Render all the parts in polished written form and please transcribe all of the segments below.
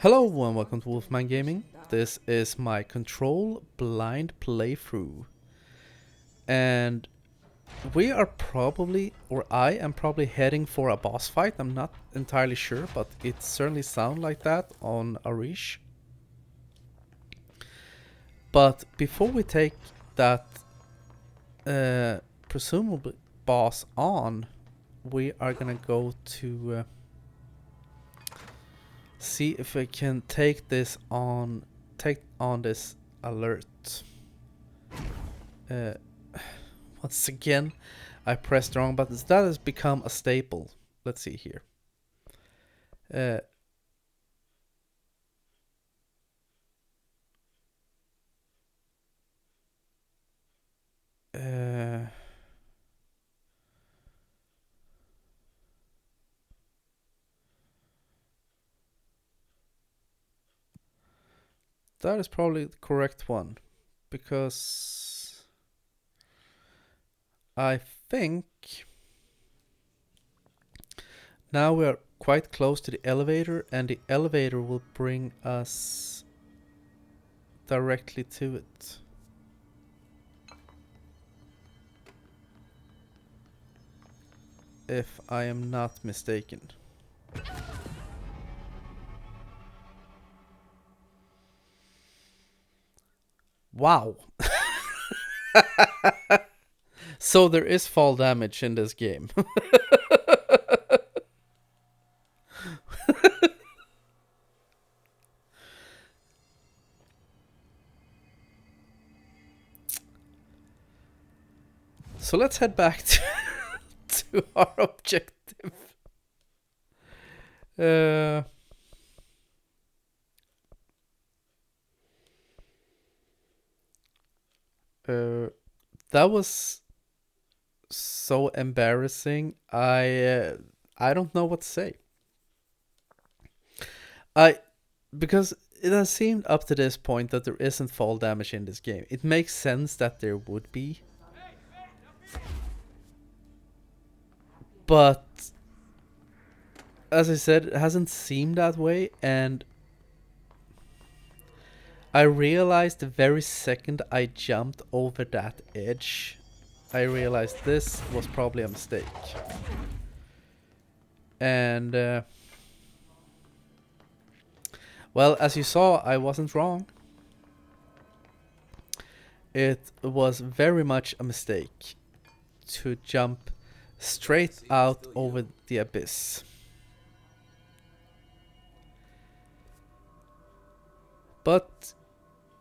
Hello and welcome to Wolfman Gaming. This is my Control blind playthrough. And we are probably, or I am probably heading for a boss fight. I'm not entirely sure, but it certainly sounds like that on Arish. But before we take that presumably boss on, we are gonna go to see if we can take on this alert. Once again, I pressed the wrong buttons. That has become a staple. Let's see here. That is probably the correct one, because I think now we are quite close to the elevator, and the elevator will bring us directly to it. If I am not mistaken. Wow. So there is fall damage in this game. So let's head back to our objective. That was so embarrassing. I don't know what to say. Because it has seemed up to this point that there isn't fall damage in this game. It makes sense that there would be. But as I said, it hasn't seemed that way, and I realized the very second I jumped over that edge, I realized this was probably a mistake. And well, as you saw, I wasn't wrong. It was very much a mistake to jump straight out over the abyss. But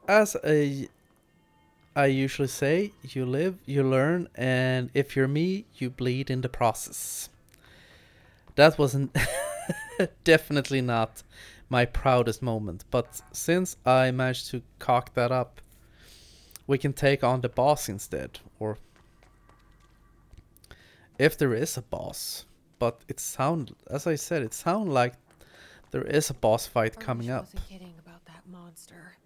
as I usually say, you live, you learn, and if you're me, you bleed in the process. That wasn't definitely not my proudest moment, but since I managed to cock that up, we can take on the boss instead, or if there is a boss. But as I said, it sounds like there is a boss fight coming up. Wasn't kidding about that monster.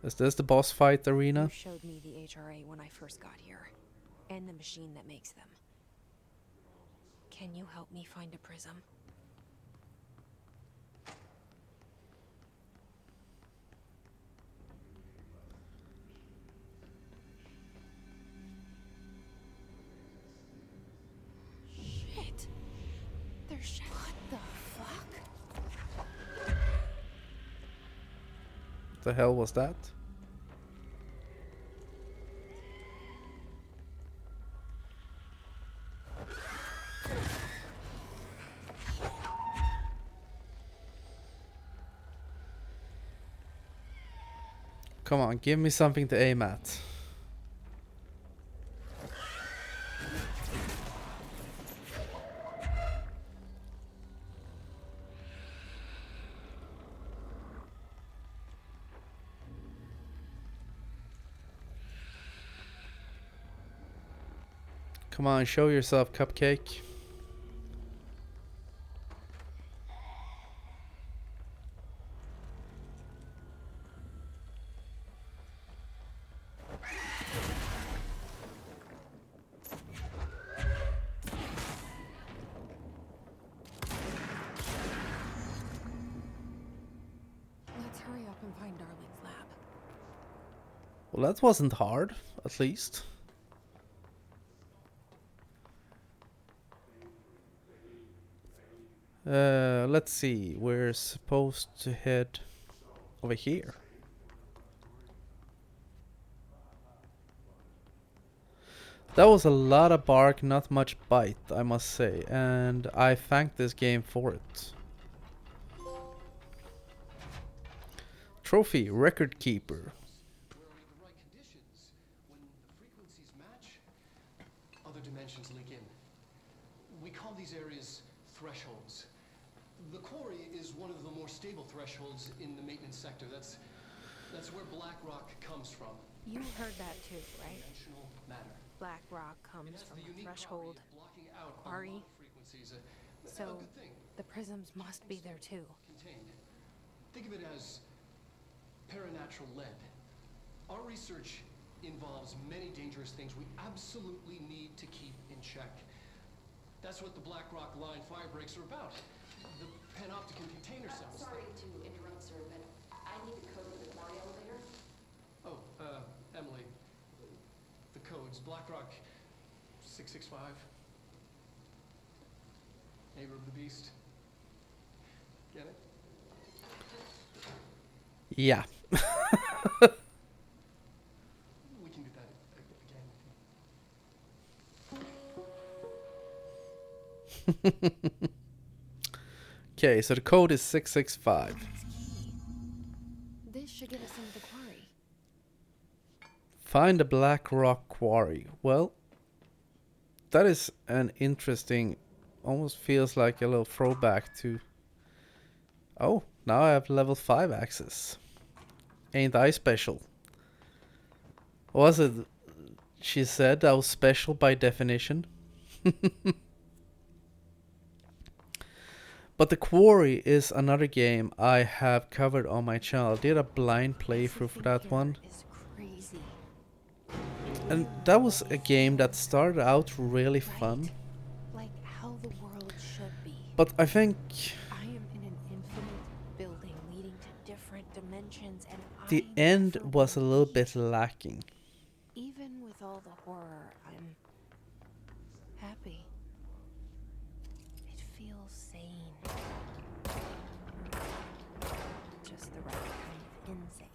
Is this the boss fight arena? You showed me the HRA when I first got here, and the machine that makes them. Can you help me find a prism? Shit! There's what the fuck? The hell was that? Come on, give me something to aim at. Come on, show yourself, Cupcake. Well, that wasn't hard, at least. Let's see. We're supposed to head over here. That was a lot of bark, not much bite, I must say, and I thank this game for it. Trophy, Record Keeper. Other dimensions leak in. We call these areas thresholds. The quarry is one of the more stable thresholds in the maintenance sector. That's where black rock comes from. You heard that too, right? Dimensional matter. Black rock comes from the threshold. Quarry. So the prisms must be there too. Contained. Think of it as paranatural lead. Our research involves many dangerous things we absolutely need to keep in check. That's what the Black Rock Line fire breaks are about. The panopticon container cells. Sorry to interrupt, sir, but I need the code for the quarry elevator. Oh, Emily. The codes. Black Rock 665. Neighbor of the Beast. Get it? Yeah. We can do that again. Okay, so the code is 665. This should get us into the quarry. Find the Black Rock Quarry. Well, that is an interesting, almost feels like a little throwback to... Oh, now I have level 5 access. Ain't I special? Was it... She said I was special by definition. But the Quarry is another game I have covered on my channel. I did a blind playthrough for that one. Is crazy. And that was a game that started out really fun. Like how the world should be. But I think I am in an infinite building leading to different dimensions, and the I end never was a little leave. bit lacking. Even with all the horror, I'm happy. It feels sane. Just the right kind of insane.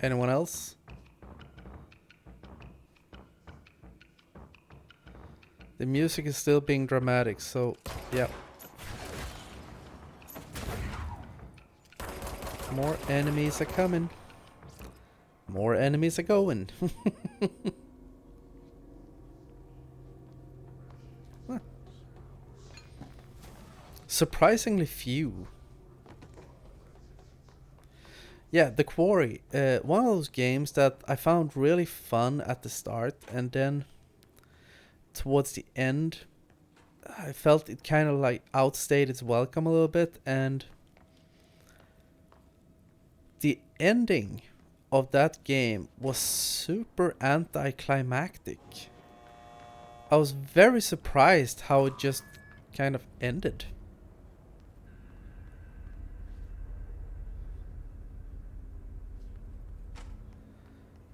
Anyone else? The music is still being dramatic, so yeah. More enemies are coming. More enemies are going. Huh. Surprisingly few. Yeah, The Quarry. One of those games that I found really fun at the start, and then towards the end, I felt it kind of like outstayed its welcome a little bit, and the ending of that game was super anticlimactic. I was very surprised how it just kind of ended.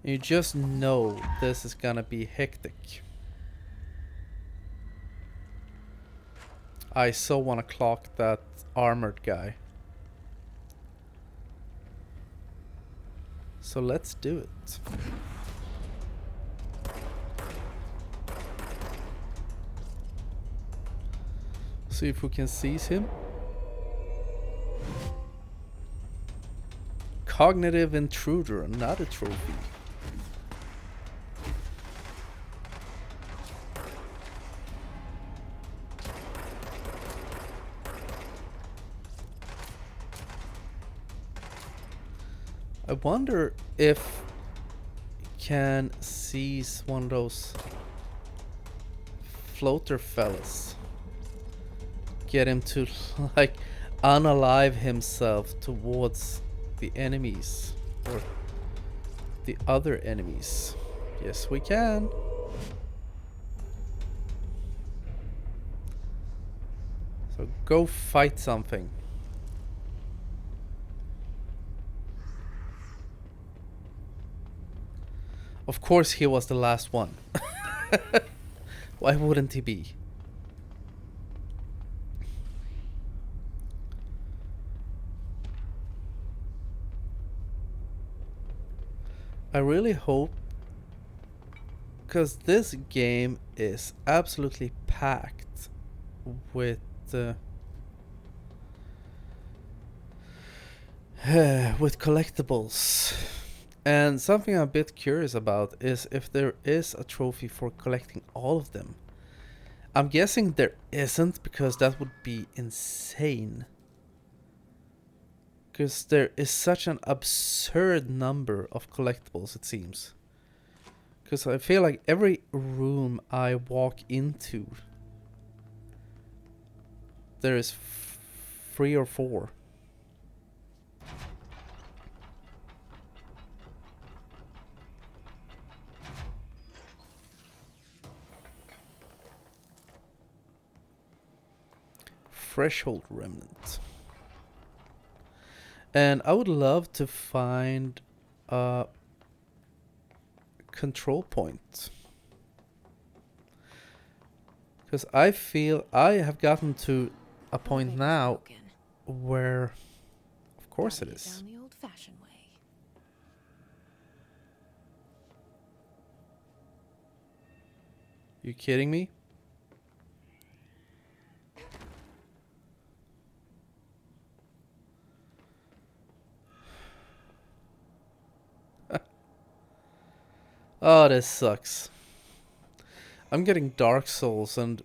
You just know this is gonna be hectic. I so wanna clock that armored guy. So let's do it. See if we can seize him. Cognitive intruder, another trophy. I wonder if can seize one of those floater fellas. Get him to like unalive himself towards the enemies or the other enemies. Yes, we can. Go fight something. Of course he was the last one. Why wouldn't he be? I really hope, because this game is absolutely packed with with collectibles. And something I'm a bit curious about is if there is a trophy for collecting all of them. I'm guessing there isn't, because that would be insane. Because there is such an absurd number of collectibles, it seems. Because I feel like every room I walk into, there is 3 or 4. Threshold remnant. And I would love to find a control point. Because I feel I have gotten to a point now where, of course it is. Down the old-fashioned way. You kidding me? Oh, this sucks. I'm getting Dark Souls and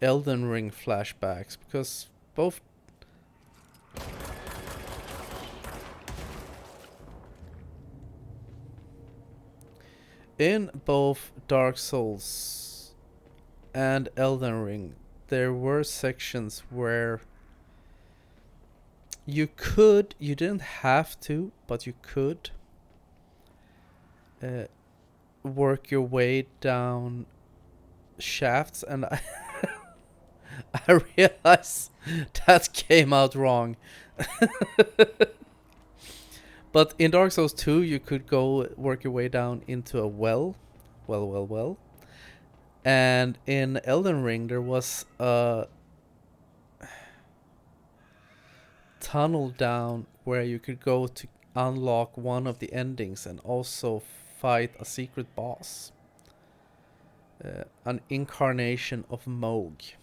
Elden Ring flashbacks because both. In both Dark Souls and Elden Ring, there were sections where you didn't have to, but you could work your way down shafts, and I realized that came out wrong. But in Dark Souls 2, you could go work your way down into a well. Well. And in Elden Ring, there was a tunnel down where you could go to unlock one of the endings and also fight a secret boss. An incarnation of Moog.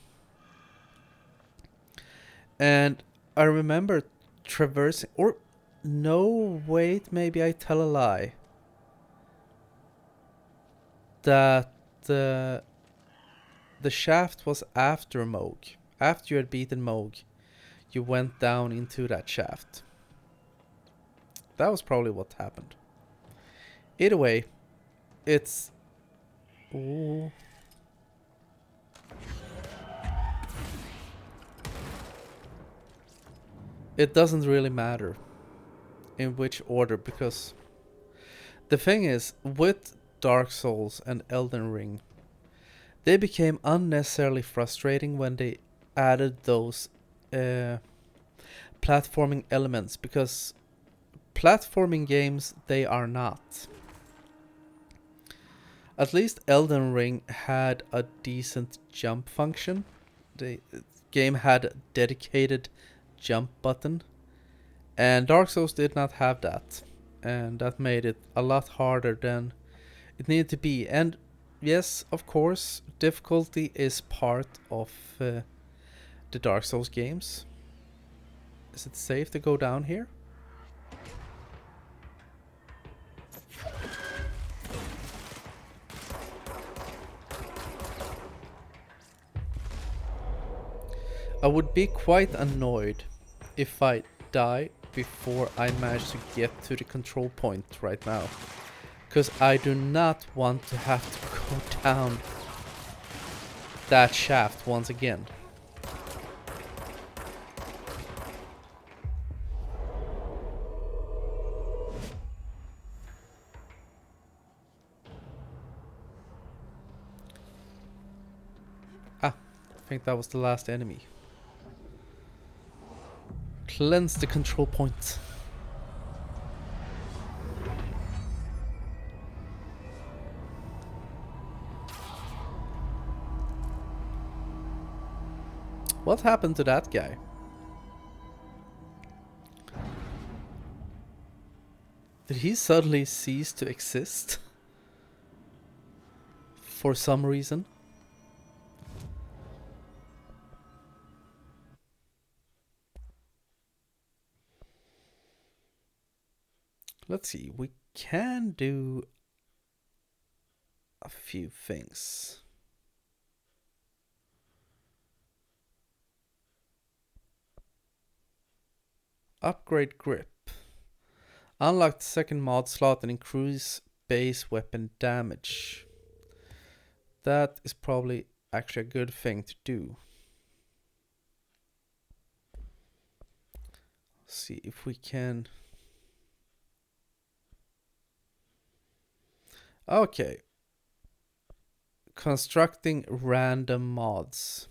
And I remember traversing, or no, wait, maybe I tell a lie. That the shaft was after Moog. After you had beaten Moog, you went down into that shaft. That was probably what happened. Either way, it's... Ooh. It doesn't really matter in which order, because the thing is, with Dark Souls and Elden Ring, they became unnecessarily frustrating when they added those platforming elements, because platforming games, they are not. At least Elden Ring had a decent jump function. The game had a dedicated jump button, and Dark Souls did not have that, and that made it a lot harder than it needed to be. And yes, of course, difficulty is part of the Dark Souls games. Is it safe to go down here? I would be quite annoyed if I die before I manage to get to the control point right now. Because I do not want to have to go down that shaft once again. Ah, I think that was the last enemy. cleanse the control point. What happened to that guy? Did he suddenly cease to exist? For some reason? Let's see, we can do a few things. Upgrade grip. Unlock the second mod slot and increase base weapon damage. That is probably actually a good thing to do. Let's see if we can. Okay. Constructing random mods.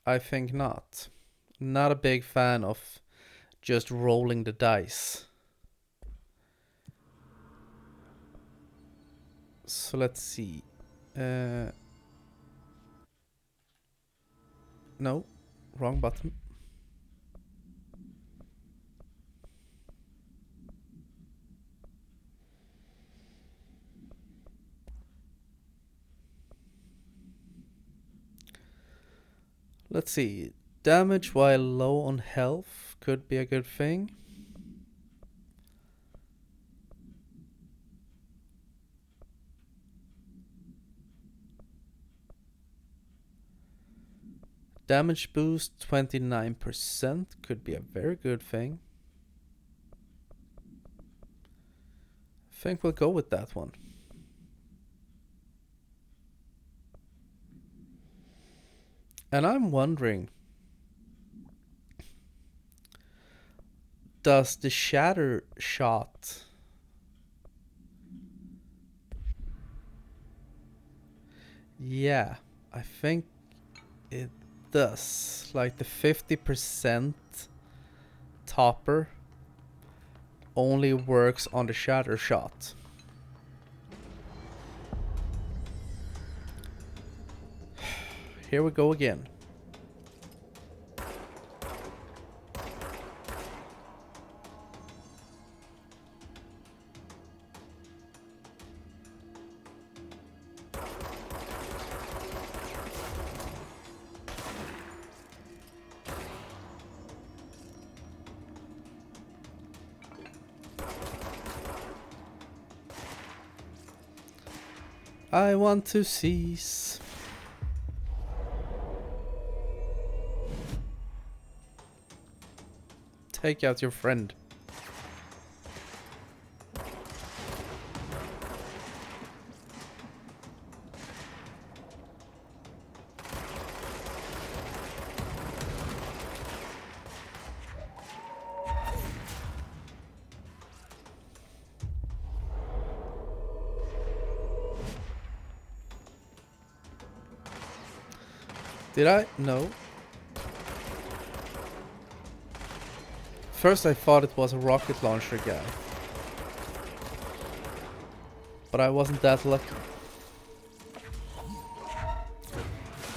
I think not. Not a big fan of just rolling the dice. So let's see. No, wrong button. Let's see. Damage while low on health could be a good thing. Damage boost 29% could be a very good thing. I think we'll go with that one. And I'm wondering, does the shatter shot yeah, I think it does. Like the 50% topper only works on the shatter shot. Here we go again. I want to cease. Take out your friend. Did I? No. First I thought it was a rocket launcher guy. But I wasn't that lucky.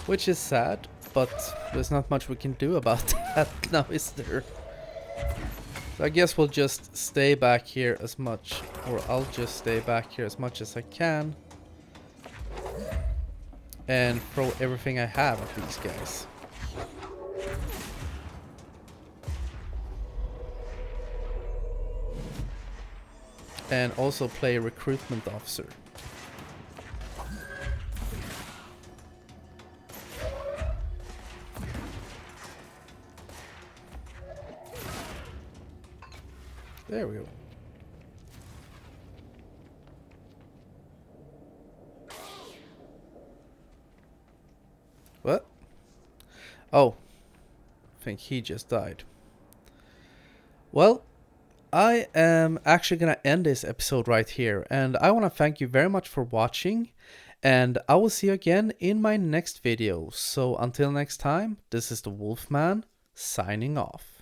Which is sad, but there's not much we can do about that now, is there? So I guess we'll just stay back here as much, or I'll just stay back here as much as I can. And throw everything I have at these guys. And also play recruitment officer. There we go. What? Oh. I think he just died. Well, I am actually gonna end this episode right here, and I want to thank you very much for watching. And I will see you again in my next video. So until next time, this is the Wolfman signing off.